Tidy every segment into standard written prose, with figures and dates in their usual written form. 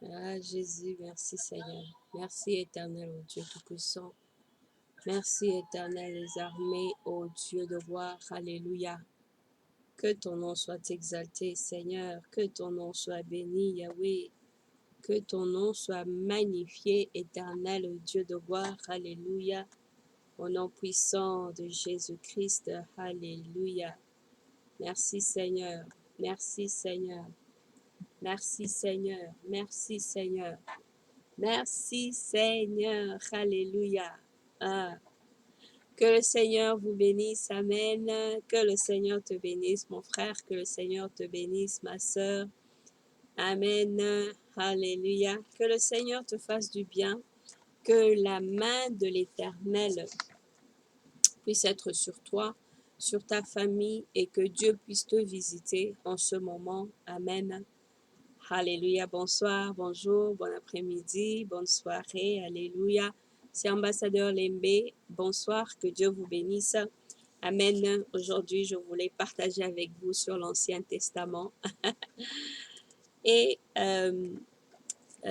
Ah, Jésus, merci Seigneur. Merci éternel, ô Dieu Tout-Puissant. Merci éternel les armées, ô Dieu de gloire. Alléluia. Que ton nom soit exalté, Seigneur. Que ton nom soit béni, Yahweh. Que ton nom soit magnifié, éternel, ô Dieu de gloire. Alléluia. Au nom puissant de Jésus-Christ. Alléluia. Merci Seigneur. Merci Seigneur. Merci Seigneur. Merci Seigneur. Merci Seigneur. Alléluia. Ah, que le Seigneur vous bénisse. Amen. Que le Seigneur te bénisse, mon frère. Que le Seigneur te bénisse, ma sœur. Amen. Alléluia. Que le Seigneur te fasse du bien. Que la main de l'Éternel puisse être sur toi, sur ta famille et que Dieu puisse te visiter en ce moment. Amen. Alléluia, bonsoir, bonjour, bon après-midi, bonne soirée, alléluia. C'est Ambassadeur Lembe, bonsoir, que Dieu vous bénisse. Amen. Aujourd'hui, je voulais partager avec vous sur l'Ancien Testament. Et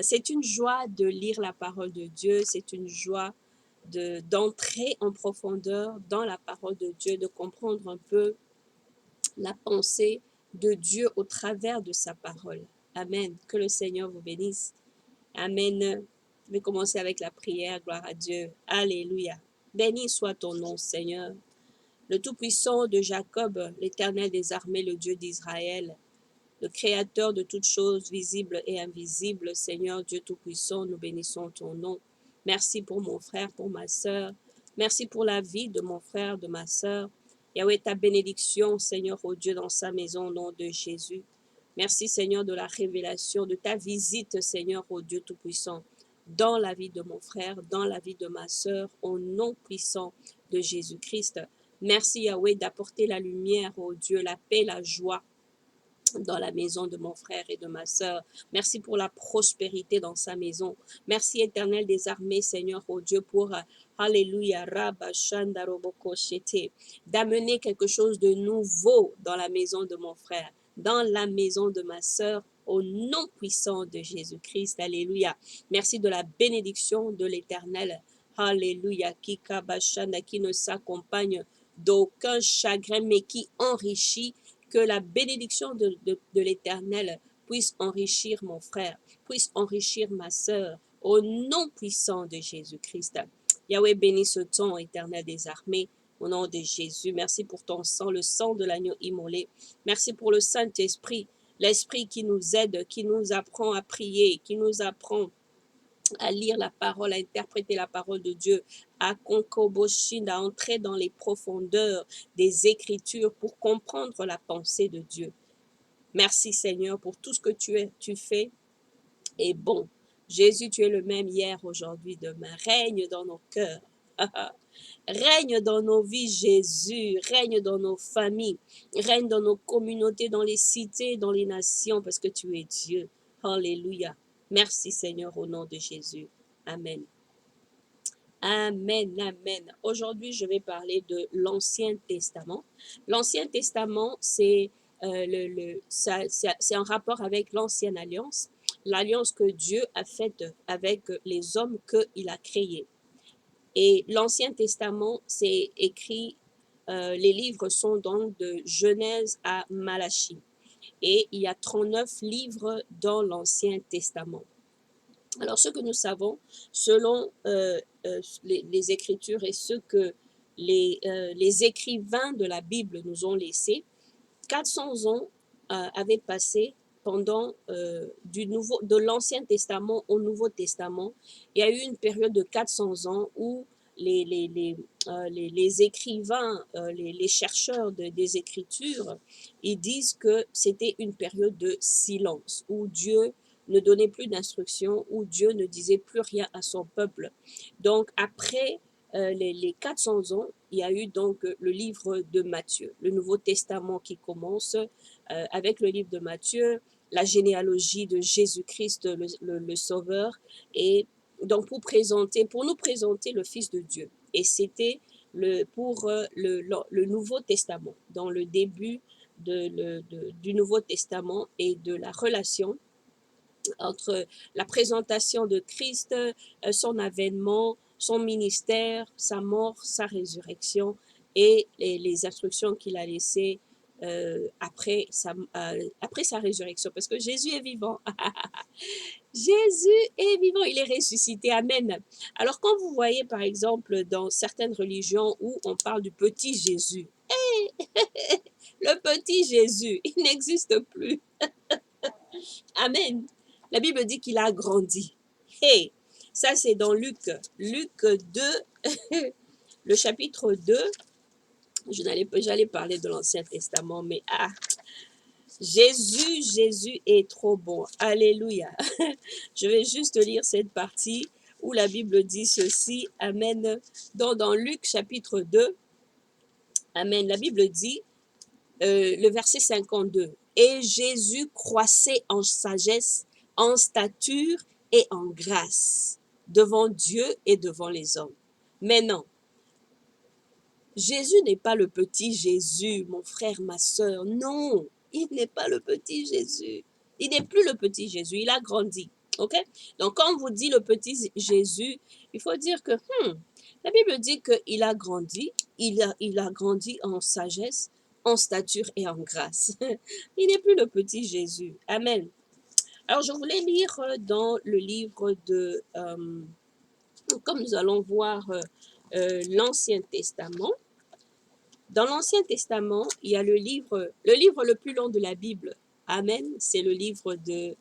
c'est une joie de lire la parole de Dieu, c'est une joie d'entrer en profondeur dans la parole de Dieu, de comprendre un peu la pensée de Dieu au travers de sa parole. Amen. Que le Seigneur vous bénisse. Amen. Je vais commencer avec la prière. Gloire à Dieu. Alléluia. Béni soit ton nom, Seigneur. Le Tout-Puissant de Jacob, l'Éternel des armées, le Dieu d'Israël, le Créateur de toutes choses visibles et invisibles, Seigneur Dieu Tout-Puissant, nous bénissons ton nom. Merci pour mon frère, pour ma sœur. Merci pour la vie de mon frère, de ma sœur. Yahweh, ta bénédiction, Seigneur, au Dieu, dans sa maison, au nom de Jésus. Merci, Seigneur, de la révélation, de ta visite, Seigneur, au Dieu Tout-Puissant, dans la vie de mon frère, dans la vie de ma sœur, au nom puissant de Jésus-Christ. Merci, Yahweh, d'apporter la lumière, au Dieu, la paix, la joie dans la maison de mon frère et de ma sœur. Merci pour la prospérité dans sa maison. Merci éternel des armées, Seigneur, oh Dieu, pour Alléluia, Rabba Shanda Roboko Shete, d'amener quelque chose de nouveau dans la maison de mon frère, dans la maison de ma sœur, au nom puissant de Jésus-Christ. Alléluia. Merci de la bénédiction de l'Éternel. Alléluia, qui ne s'accompagne d'aucun chagrin, mais qui enrichit. Que la bénédiction de l'Éternel puisse enrichir mon frère, puisse enrichir ma sœur, au nom puissant de Jésus-Christ. Yahweh, bénis ce temps, Éternel des armées, au nom de Jésus. Merci pour ton sang, le sang de l'agneau immolé. Merci pour le Saint-Esprit, l'Esprit qui nous aide, qui nous apprend à prier, qui nous apprend à lire la parole, à interpréter la parole de Dieu, à Konkoboshin, à entrer dans les profondeurs des Écritures pour comprendre la pensée de Dieu. Merci Seigneur pour tout ce que tu fais est bon. Jésus, tu es le même hier, aujourd'hui, demain. Règne dans nos cœurs. Règne dans nos vies, Jésus. Règne dans nos familles. Règne dans nos communautés, dans les cités, dans les nations, parce que tu es Dieu. Alléluia. Merci Seigneur au nom de Jésus. Amen. Amen, amen. Aujourd'hui, je vais parler de l'Ancien Testament. L'Ancien Testament, c'est c'est en rapport avec l'Ancienne Alliance, l'alliance que Dieu a faite avec les hommes qu'il a créés. Et l'Ancien Testament, c'est écrit, les livres sont donc de Genèse à Malachie. Et il y a 39 livres dans l'Ancien Testament. Alors, ce que nous savons, selon les Écritures et ce que les écrivains de la Bible nous ont laissé, 400 ans avaient passé pendant de l'Ancien Testament au Nouveau Testament. Il y a eu une période de 400 ans où les écrivains, les chercheurs des Écritures, ils disent que c'était une période de silence où Dieu ne donnait plus d'instructions, où Dieu ne disait plus rien à son peuple. Donc, après les 400 ans, il y a eu donc le livre de Matthieu, le Nouveau Testament qui commence avec le livre de Matthieu, la généalogie de Jésus-Christ, le Sauveur, et donc pour nous présenter le Fils de Dieu. Et c'était pour le Nouveau Testament, dans le début du Nouveau Testament et de la relation entre la présentation de Christ, son avènement, son ministère, sa mort, sa résurrection et les instructions qu'il a laissées après sa résurrection. Parce que Jésus est vivant. Jésus est vivant, il est ressuscité. Amen. Alors quand vous voyez par exemple dans certaines religions où on parle du petit Jésus, le petit Jésus, il n'existe plus. Amen. La Bible dit qu'il a grandi. Hey, ça c'est dans Luc. Luc 2, le chapitre 2. J'allais parler de l'Ancien Testament, mais Jésus est trop bon. Alléluia. Je vais juste lire cette partie où la Bible dit ceci. Amen. Dans Luc chapitre 2. Amen. La Bible dit, le verset 52. Et Jésus croissait en sagesse, en stature et en grâce devant Dieu et devant les hommes. Mais non, Jésus n'est pas le petit Jésus, mon frère, ma sœur. Non, il n'est pas le petit Jésus. Il n'est plus le petit Jésus, il a grandi. Ok? Donc, quand on vous dit le petit Jésus, il faut dire que la Bible dit qu'il a grandi, il a grandi en sagesse, en stature et en grâce. Il n'est plus le petit Jésus. Amen. Alors, je voulais lire dans le livre de, comme nous allons voir l'Ancien Testament. Dans l'Ancien Testament, il y a le livre le plus long de la Bible. Amen. C'est le livre de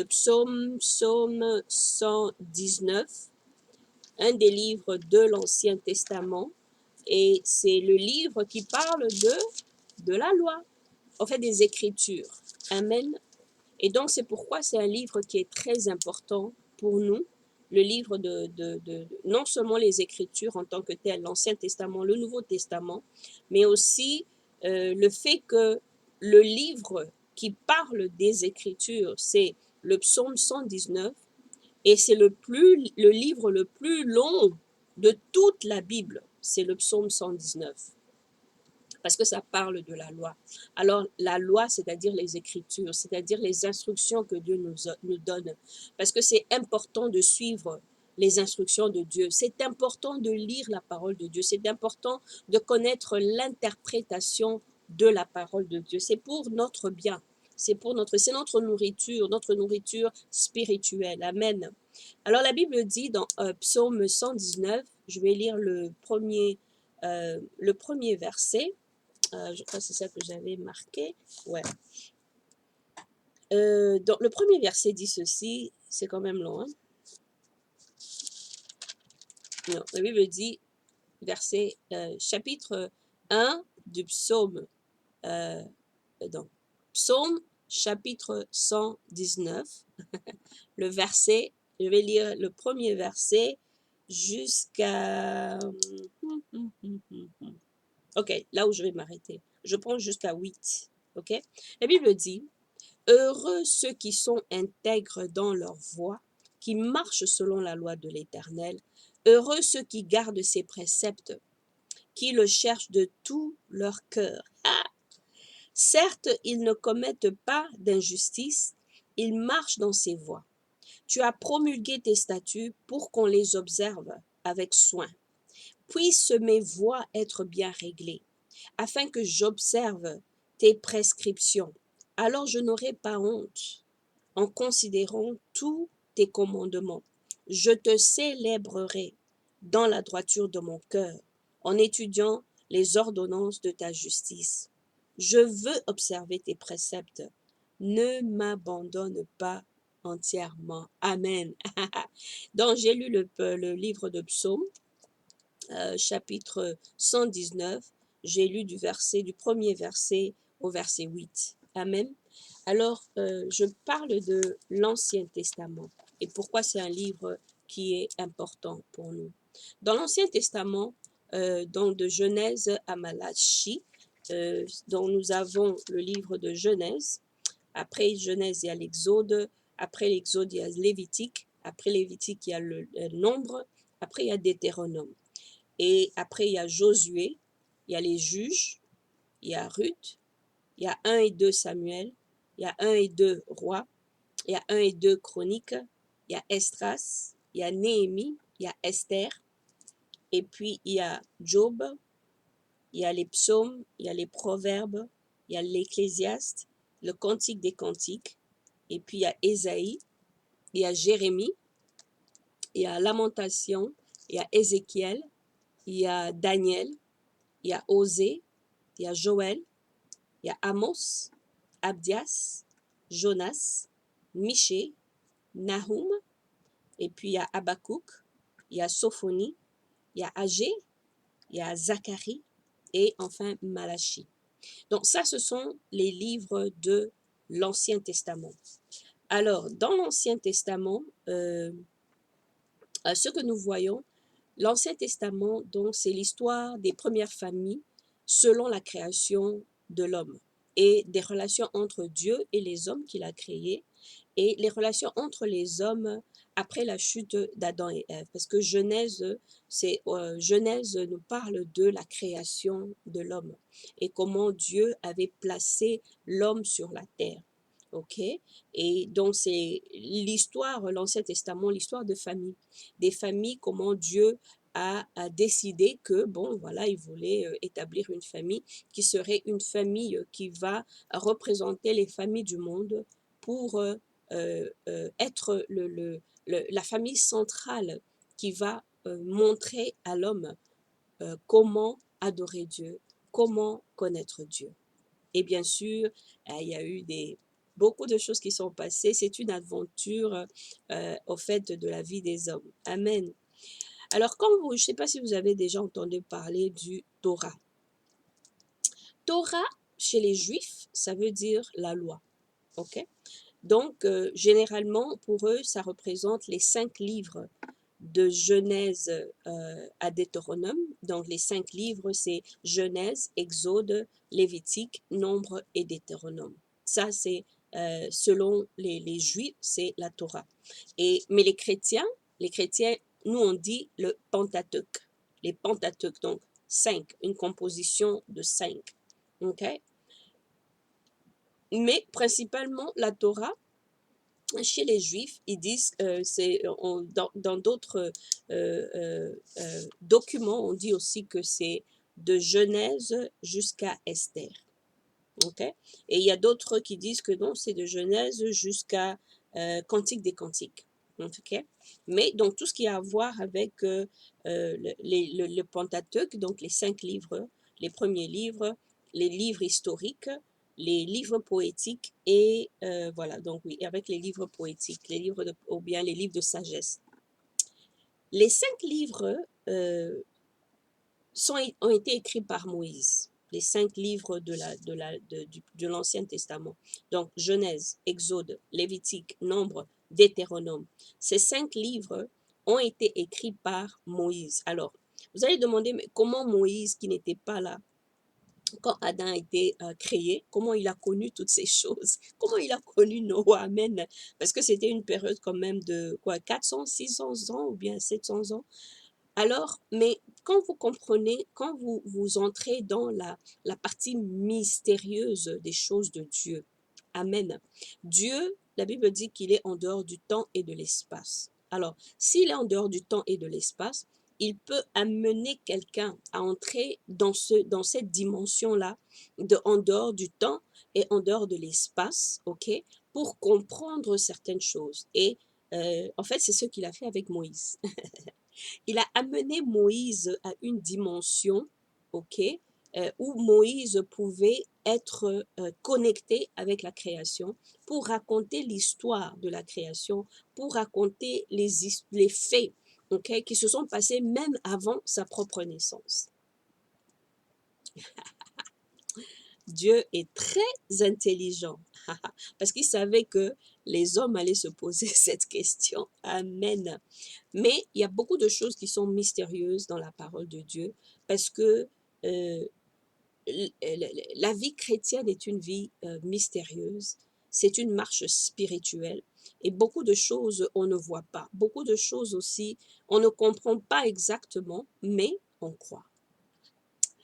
Psaume 119, un des livres de l'Ancien Testament. Et c'est le livre qui parle de la loi, en fait des Écritures. Amen. Et donc, c'est pourquoi c'est un livre qui est très important pour nous. Le livre non seulement les Écritures en tant que tel, l'Ancien Testament, le Nouveau Testament, mais aussi le fait que le livre qui parle des Écritures, c'est le psaume 119, et c'est le livre le plus long de toute la Bible, c'est le psaume 119. Parce que ça parle de la loi. Alors, la loi, c'est-à-dire les Écritures, c'est-à-dire les instructions que Dieu nous donne. Parce que c'est important de suivre les instructions de Dieu. C'est important de lire la parole de Dieu. C'est important de connaître l'interprétation de la parole de Dieu. C'est pour notre bien. C'est notre nourriture spirituelle. Amen. Alors, la Bible dit dans Psaume 119, je vais lire le premier verset. Je crois que c'est ça que j'avais marqué. Ouais. Donc, le premier verset dit ceci, c'est quand même long. Hein? Non, la Bible dit, chapitre 1 du psaume, psaume chapitre 119, le verset, je vais lire le premier verset jusqu'à... Ok, là où je vais m'arrêter. Je prends jusqu'à 8. Ok? La Bible dit, heureux ceux qui sont intègres dans leur voie, qui marchent selon la loi de l'Éternel. Heureux ceux qui gardent ses préceptes, qui le cherchent de tout leur cœur. Certes, ils ne commettent pas d'injustice, ils marchent dans ses voies. Tu as promulgué tes statuts pour qu'on les observe avec soin. Puissent mes voies être bien réglées, afin que j'observe tes prescriptions. Alors je n'aurai pas honte en considérant tous tes commandements. Je te célébrerai dans la droiture de mon cœur, en étudiant les ordonnances de ta justice. Je veux observer tes préceptes. Ne m'abandonne pas entièrement. Amen. Donc, j'ai lu le livre de Psaume, chapitre 119. J'ai lu du premier verset au verset 8. Amen. Alors, je parle de l'Ancien Testament et pourquoi c'est un livre qui est important pour nous. Dans l'Ancien Testament, donc de Genèse à Malachie, dont nous avons le livre de Genèse. Après Genèse, il y a l'Exode. Après l'Exode, il y a Lévitique. Après Lévitique, il y a le Nombre. Après, il y a Deutéronome. Et après, il y a Josué. Il y a les juges. Il y a Ruth. Il y a 1 et 2 Samuel. Il y a 1 et 2 rois. Il y a 1 et 2 Chroniques, il y a Esdras, il y a Néhémie, il y a Esther, et puis il y a Job, il y a les psaumes, il y a les proverbes, il y a l'Ecclésiaste, le Cantique des Cantiques, et puis il y a Ésaïe, il y a Jérémie, il y a Lamentation, il y a Ézéchiel, il y a Daniel, il y a Osée, il y a Joël, il y a Amos, Abdias, Jonas, Michée, Nahum, et puis il y a Habakkuk, il y a Sophonie, il y a Agé, il y a Zacharie et enfin Malachie. Donc ça, ce sont les livres de l'Ancien Testament. Alors, dans l'Ancien Testament, ce que nous voyons, l'Ancien Testament, donc, c'est l'histoire des premières familles selon la création de l'homme et des relations entre Dieu et les hommes qu'il a créés et les relations entre les hommes après la chute d'Adam et Ève. Parce que Genèse nous parle de la création de l'homme et comment Dieu avait placé l'homme sur la terre. OK? Et donc, c'est l'histoire, l'Ancien Testament, l'histoire de famille. Des familles, comment Dieu a décidé que, bon, voilà, il voulait établir une famille qui serait une famille qui va représenter les familles du monde pour être la famille centrale qui va montrer à l'homme comment adorer Dieu, comment connaître Dieu. Et bien sûr, il y a eu beaucoup de choses qui sont passées. C'est une aventure au fait de la vie des hommes. Amen. Alors, je ne sais pas si vous avez déjà entendu parler du Torah. Torah, chez les Juifs, ça veut dire la loi. OK? Donc, généralement, pour eux, ça représente les 5 livres de Genèse à Deutéronome. Donc, les 5 livres, c'est Genèse, Exode, Lévitique, Nombre et Deutéronome. Ça, c'est selon les Juifs, c'est la Torah. Mais les chrétiens, nous, on dit le Pentateuque. Les Pentateuques, donc 5, une composition de 5. OK? Mais principalement, la Torah, chez les Juifs, ils disent, dans d'autres documents, on dit aussi que c'est de Genèse jusqu'à Esther. OK? Et il y a d'autres qui disent que non, c'est de Genèse jusqu'à Cantique des Cantiques. OK? Mais donc, tout ce qui a à voir avec le Pentateuque, donc les 5 livres, les premiers livres, les livres historiques, les livres poétiques et voilà, donc oui, avec les livres poétiques, ou bien les livres de sagesse. Les 5 livres ont été écrits par Moïse, les 5 livres de l'Ancien Testament. Donc, Genèse, Exode, Lévitique, Nombre, Deutéronome. Ces 5 livres ont été écrits par Moïse. Alors, vous allez demander, mais comment Moïse, qui n'était pas là quand Adam a été créé, comment il a connu toutes ces choses, comment il a connu Noé, amen, parce que c'était une période quand même de quoi, 400, 600 ans ou bien 700 ans. Alors, mais quand vous comprenez, quand vous entrez dans la partie mystérieuse des choses de Dieu, amen, Dieu, la Bible dit qu'il est en dehors du temps et de l'espace. Alors, s'il est en dehors du temps et de l'espace, il peut amener quelqu'un à entrer dans cette dimension-là, en dehors du temps et en dehors de l'espace, ok, pour comprendre certaines choses. Et en fait, c'est ce qu'il a fait avec Moïse. Il a amené Moïse à une dimension, ok, où Moïse pouvait être connecté avec la création pour raconter l'histoire de la création, pour raconter les faits, ok, qui se sont passés même avant sa propre naissance. Dieu est très intelligent parce qu'il savait que les hommes allaient se poser cette question. Amen. Mais il y a beaucoup de choses qui sont mystérieuses dans la parole de Dieu parce que la vie chrétienne est une vie mystérieuse. C'est une marche spirituelle et beaucoup de choses on ne voit pas. Beaucoup de choses aussi on ne comprend pas exactement, mais on croit.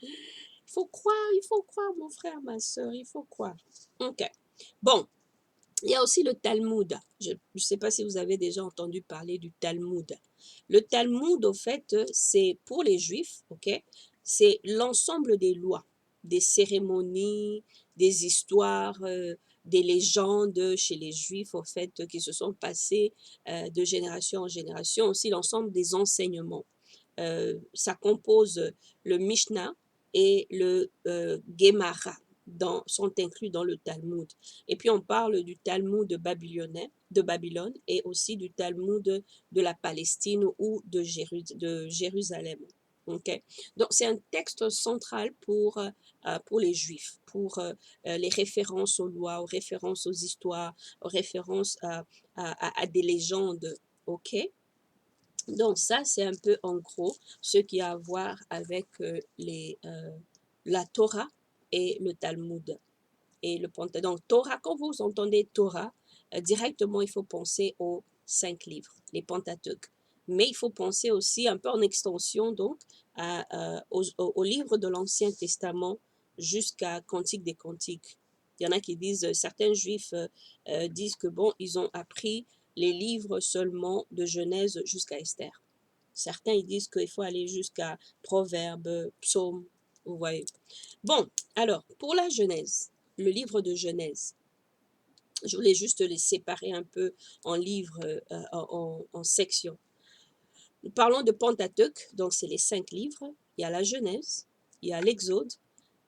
Il faut croire, mon frère, ma soeur, il faut croire. OK. Bon, Il y a aussi le Talmud. Je ne sais pas si vous avez déjà entendu parler du Talmud. Le Talmud, au fait, c'est pour les Juifs, ok? C'est l'ensemble des lois, des cérémonies, des histoires, des légendes chez les Juifs, au fait, qui se sont passées de génération en génération. Aussi l'ensemble des enseignements. Ça compose le Mishnah et le Gemara sont inclus dans le Talmud. Et puis on parle du Talmud babylonais, de Babylone et aussi du Talmud de la Palestine ou de Jérusalem. Okay? Donc c'est un texte central pour les Juifs, pour les références aux lois, aux références aux histoires, aux références à des légendes. Ok? Donc ça, c'est un peu en gros ce qui a à voir avec la Torah et le Talmud et le Pentateuque. Donc Torah, quand vous entendez Torah, directement il faut penser aux 5 livres, les Pentateuques. Mais il faut penser aussi un peu en extension donc aux livres de l'Ancien Testament jusqu'à Cantique des Cantiques. Il y en a qui disent, certains juifs disent que bon, ils ont appris les livres seulement de Genèse jusqu'à Esther. Certains ils disent qu'il faut aller jusqu'à Proverbes, Psaumes, vous voyez. Bon, alors, pour la Genèse, le livre de Genèse, je voulais juste les séparer un peu en livres, en sections. Nous parlons de Pentateuque, donc c'est les 5 livres. Il y a la Genèse, il y a l'Exode,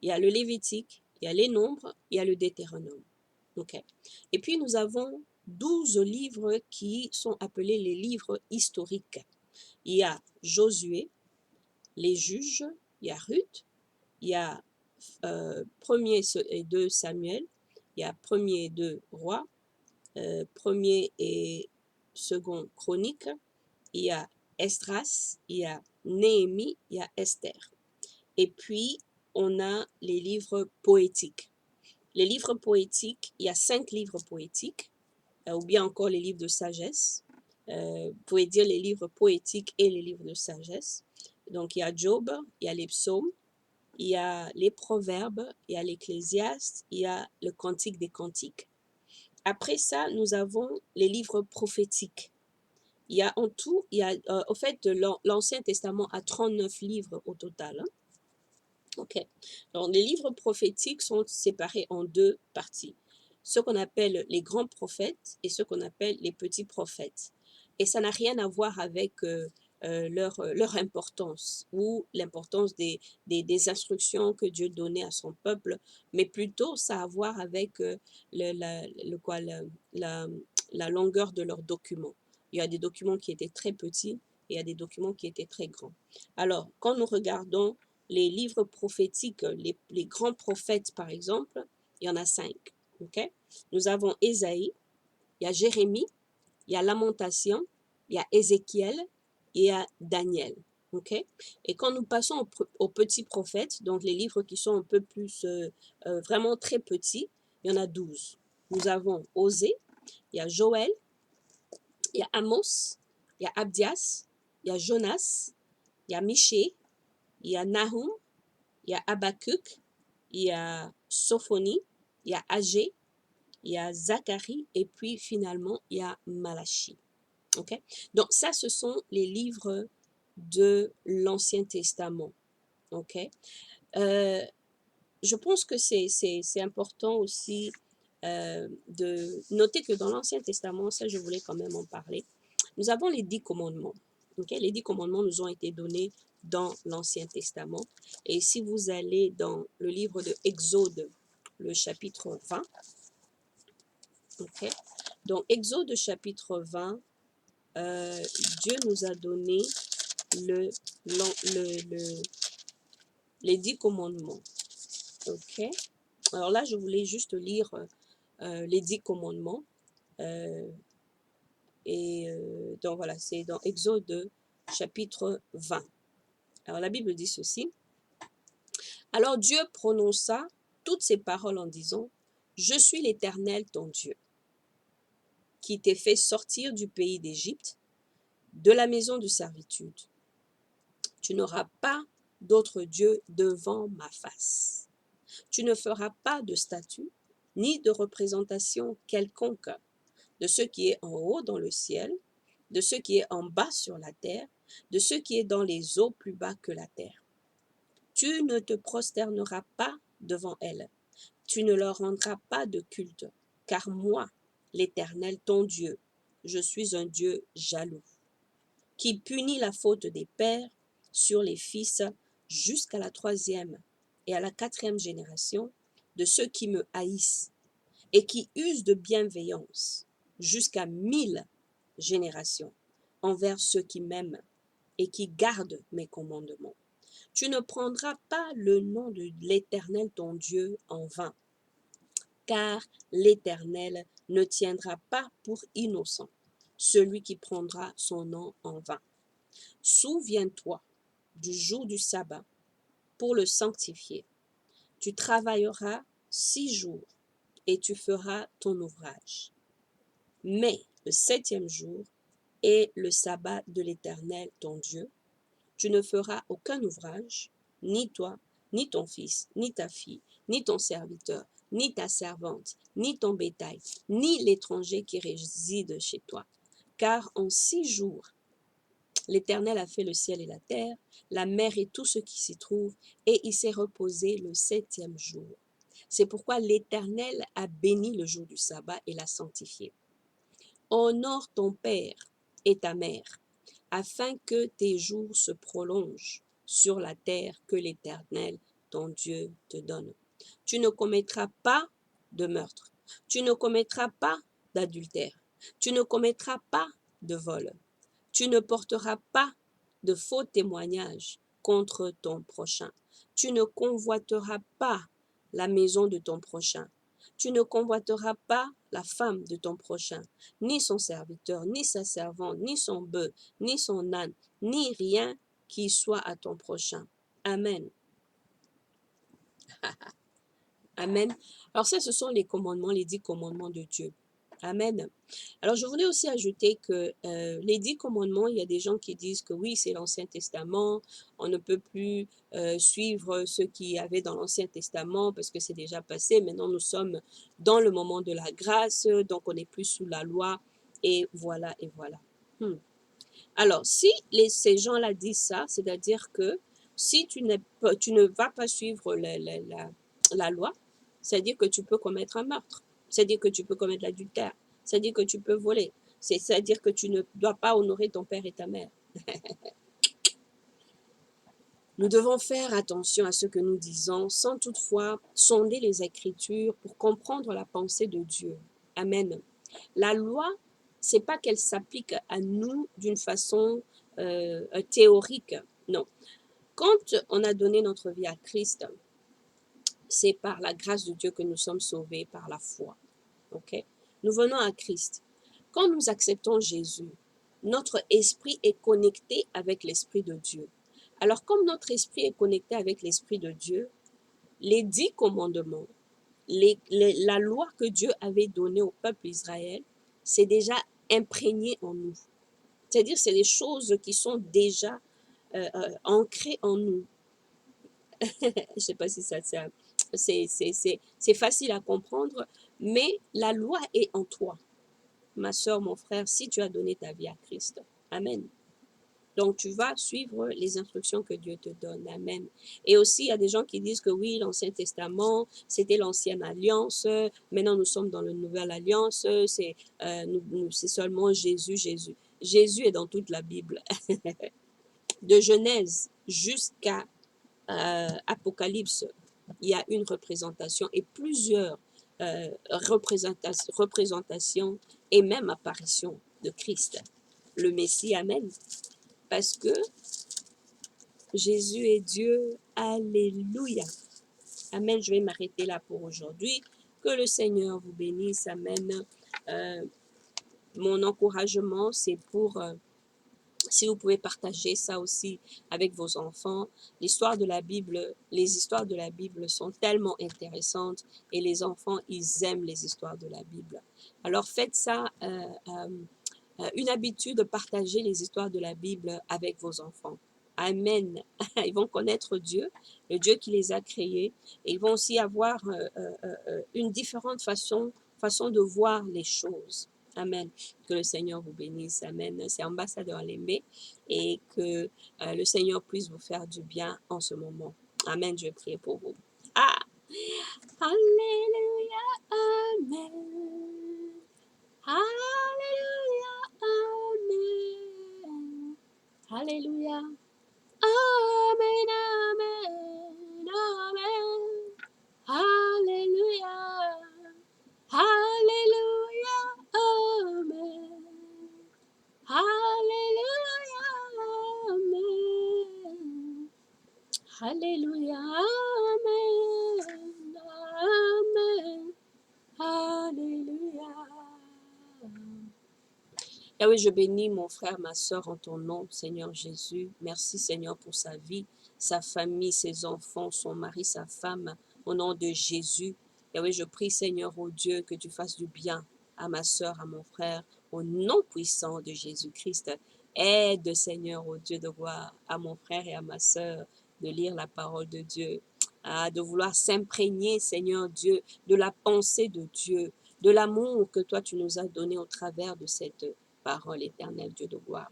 il y a le Lévitique, il y a les Nombres, il y a le Deutéronome. Okay. Et puis nous avons 12 livres qui sont appelés les livres historiques. Il y a Josué, les Juges, il y a Ruth, il y a 1er et 2 Samuel, il y a 1er et 2 Rois, 1er et 2 Chroniques, il y a Esdras, il y a Néhémie, il y a Esther. Et puis, on a les livres poétiques. Les livres poétiques, il y a 5 livres poétiques, ou bien encore les livres de sagesse. Vous pouvez dire les livres poétiques et les livres de sagesse. Donc, il y a Job, il y a les psaumes, il y a les proverbes, il y a l'Ecclésiaste, il y a le Cantique des Cantiques. Après ça, nous avons les livres prophétiques. Il y a en tout, il y a, au fait, l'Ancien Testament a 39 livres au total. Hein. Ok. Donc, les livres prophétiques sont séparés en 2 parties. Ce qu'on appelle les grands prophètes et ce qu'on appelle les petits prophètes. Et ça n'a rien à voir avec leur importance ou l'importance des instructions que Dieu donnait à son peuple, mais plutôt ça a à voir avec la longueur de leurs documents. Il y a des documents qui étaient très petits et il y a des documents qui étaient très grands. Alors, quand nous regardons les livres prophétiques, les grands prophètes par exemple, il y en a 5. Okay? Nous avons Ésaïe, il y a Jérémie, il y a Lamentation, il y a Ézéchiel, et il y a Daniel. Okay? Et quand nous passons aux petits prophètes, donc les livres qui sont un peu plus vraiment très petits, il y en a 12. Nous avons Osée, il y a Joël, il y a Amos, il y a Abdias, il y a Jonas, il y a Michée, il y a Nahum, il y a Habakkuk, il y a Sophonie, il y a Agé, il y a Zacharie et puis finalement il y a Malachie. Okay? Donc ça, ce sont les livres de l'Ancien Testament. Okay? Je pense que c'est important aussi de noter que dans l'Ancien Testament, ça je voulais quand même en parler, nous avons les 10 commandements. Okay? Les 10 commandements nous ont été donnés dans l'Ancien Testament. Et si vous allez dans le livre de Exode, le chapitre 20, okay? Donc Exode chapitre 20, Dieu nous a donné les 10 commandements. Ok. Alors là, je voulais juste lire les 10 commandements. Donc voilà, c'est dans Exode chapitre 20. Alors la Bible dit ceci. Alors Dieu prononça toutes ces paroles en disant, je suis l'Éternel ton Dieu, qui t'ai fait sortir du pays d'Égypte, de la maison de servitude. Tu n'auras pas d'autre Dieu devant ma face. Tu ne feras pas de statue, ni de représentation quelconque de ce qui est en haut dans le ciel, de ce qui est en bas sur la terre, de ce qui est dans les eaux plus bas que la terre. Tu ne te prosterneras pas devant elles, tu ne leur rendras pas de culte, car moi, l'Éternel, ton Dieu, je suis un Dieu jaloux, qui punit la faute des pères sur les fils jusqu'à la 3e et à la 4e génération de ceux qui me haïssent et qui usent de bienveillance jusqu'à 1000 générations envers ceux qui m'aiment et qui gardent mes commandements. Tu ne prendras pas le nom de l'Éternel ton Dieu en vain, car l'Éternel ne tiendra pas pour innocent celui qui prendra son nom en vain. Souviens-toi du jour du sabbat pour le sanctifier. Tu travailleras 6 jours et tu feras ton ouvrage. Mais le 7e jour est le sabbat de l'Éternel ton Dieu. Tu ne feras aucun ouvrage, ni toi, ni ton fils, ni ta fille, ni ton serviteur, ni ta servante, ni ton bétail, ni l'étranger qui réside chez toi. Car en 6 jours, l'Éternel a fait le ciel et la terre, la mer et tout ce qui s'y trouve, et il s'est reposé le 7e jour. C'est pourquoi l'Éternel a béni le jour du sabbat et l'a sanctifié. Honore ton père et ta mère, afin que tes jours se prolongent sur la terre que l'Éternel, ton Dieu, te donne. Tu ne commettras pas de meurtre, tu ne commettras pas d'adultère, tu ne commettras pas de vol, tu ne porteras pas de faux témoignages contre ton prochain, tu ne convoiteras pas la maison de ton prochain, tu ne convoiteras pas la femme de ton prochain, ni son serviteur, ni sa servante, ni son bœuf, ni son âne, ni rien qui soit à ton prochain. Amen. Amen. Alors ça, ce sont les commandements, les 10 commandements de Dieu. Amen. Alors je voulais aussi ajouter que les 10 commandements, il y a des gens qui disent que oui, c'est l'Ancien Testament, on ne peut plus suivre ce qu'il y avait dans l'Ancien Testament parce que c'est déjà passé. Maintenant, nous sommes dans le moment de la grâce, donc on n'est plus sous la loi, et voilà, et voilà. Alors, si ces gens-là disent ça, c'est-à-dire que si tu ne vas pas suivre la loi, c'est-à-dire que tu peux commettre un meurtre, c'est-à-dire que tu peux commettre l'adultère, c'est-à-dire que tu peux voler, c'est-à-dire que tu ne dois pas honorer ton père et ta mère. Nous devons faire attention à ce que nous disons sans toutefois sonder les Écritures pour comprendre la pensée de Dieu. Amen. La loi, c'est pas qu'elle s'applique à nous d'une façon théorique, non. Quand on a donné notre vie à Christ, c'est par la grâce de Dieu que nous sommes sauvés par la foi. Ok? Nous venons à Christ. Quand nous acceptons Jésus, notre esprit est connecté avec l'Esprit de Dieu. Alors, comme notre esprit est connecté avec l'Esprit de Dieu, les 10 commandements, la loi que Dieu avait donnée au peuple Israël, c'est déjà imprégné en nous. C'est-à-dire, c'est des choses qui sont déjà ancrées en nous. Je ne sais pas si c'est facile à comprendre, mais la loi est en toi. Ma soeur, mon frère, si tu as donné ta vie à Christ. Amen. Donc, tu vas suivre les instructions que Dieu te donne. Amen. Et aussi, il y a des gens qui disent que oui, l'Ancien Testament, c'était l'ancienne alliance. Maintenant, nous sommes dans la nouvelle alliance. C'est seulement Jésus, Jésus. Jésus est dans toute la Bible. De Genèse jusqu'à Apocalypse, il y a une représentation et plusieurs représentations et même apparitions de Christ, le Messie. Amen. Parce que Jésus est Dieu. Alléluia. Amen. Je vais m'arrêter là pour aujourd'hui. Que le Seigneur vous bénisse. Amen. Mon encouragement, c'est pour... si vous pouvez partager ça aussi avec vos enfants. L'histoire de la Bible, les histoires de la Bible sont tellement intéressantes et les enfants, ils aiment les histoires de la Bible. Alors faites ça une habitude de partager les histoires de la Bible avec vos enfants. Amen. Ils vont connaître Dieu, le Dieu qui les a créés. Et ils vont aussi avoir une différente façon de voir les choses. Amen. Que le Seigneur vous bénisse. Amen. C'est ambassadeur Lembe et que le Seigneur puisse vous faire du bien en ce moment. Amen. Je vais prier pour vous. Ah! Alléluia. Amen. Alléluia. Amen. Alléluia. Amen. Amen. Amen. Alléluia. Alléluia. Amen. Alléluia. Amen. Alléluia. Amen. Amen. Alléluia. Ah oui, je bénis mon frère, ma soeur en ton nom, Seigneur Jésus. Merci Seigneur pour sa vie, sa famille, ses enfants, son mari, sa femme, au nom de Jésus. Et oui, je prie Seigneur, oh Dieu, que tu fasses du bien à ma soeur, à mon frère, au nom puissant de Jésus-Christ. Aide Seigneur, oh Dieu, de voir à mon frère et à ma soeur de lire la parole de Dieu, de vouloir s'imprégner, Seigneur Dieu, de la pensée de Dieu, de l'amour que toi tu nous as donné au travers de cette parole éternelle, Dieu de gloire.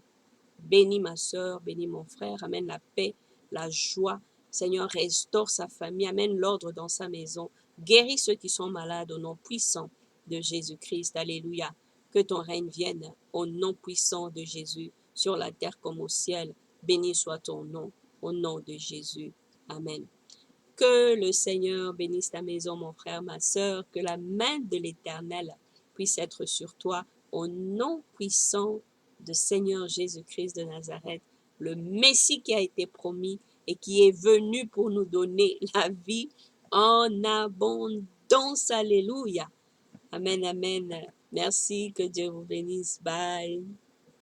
Bénis ma soeur, bénis mon frère, amène la paix, la joie. Seigneur, restaure sa famille, amène l'ordre dans sa maison. Guéris ceux qui sont malades au nom puissant de Jésus-Christ. Alléluia. Que ton règne vienne au nom puissant de Jésus, sur la terre comme au ciel. Béni soit ton nom, au nom de Jésus. Amen. Que le Seigneur bénisse ta maison, mon frère, ma sœur, que la main de l'Éternel puisse être sur toi au nom puissant de Seigneur Jésus-Christ de Nazareth, le Messie qui a été promis et qui est venu pour nous donner la vie en abondance. Alléluia. Amen, amen. Merci, que Dieu vous bénisse. Bye.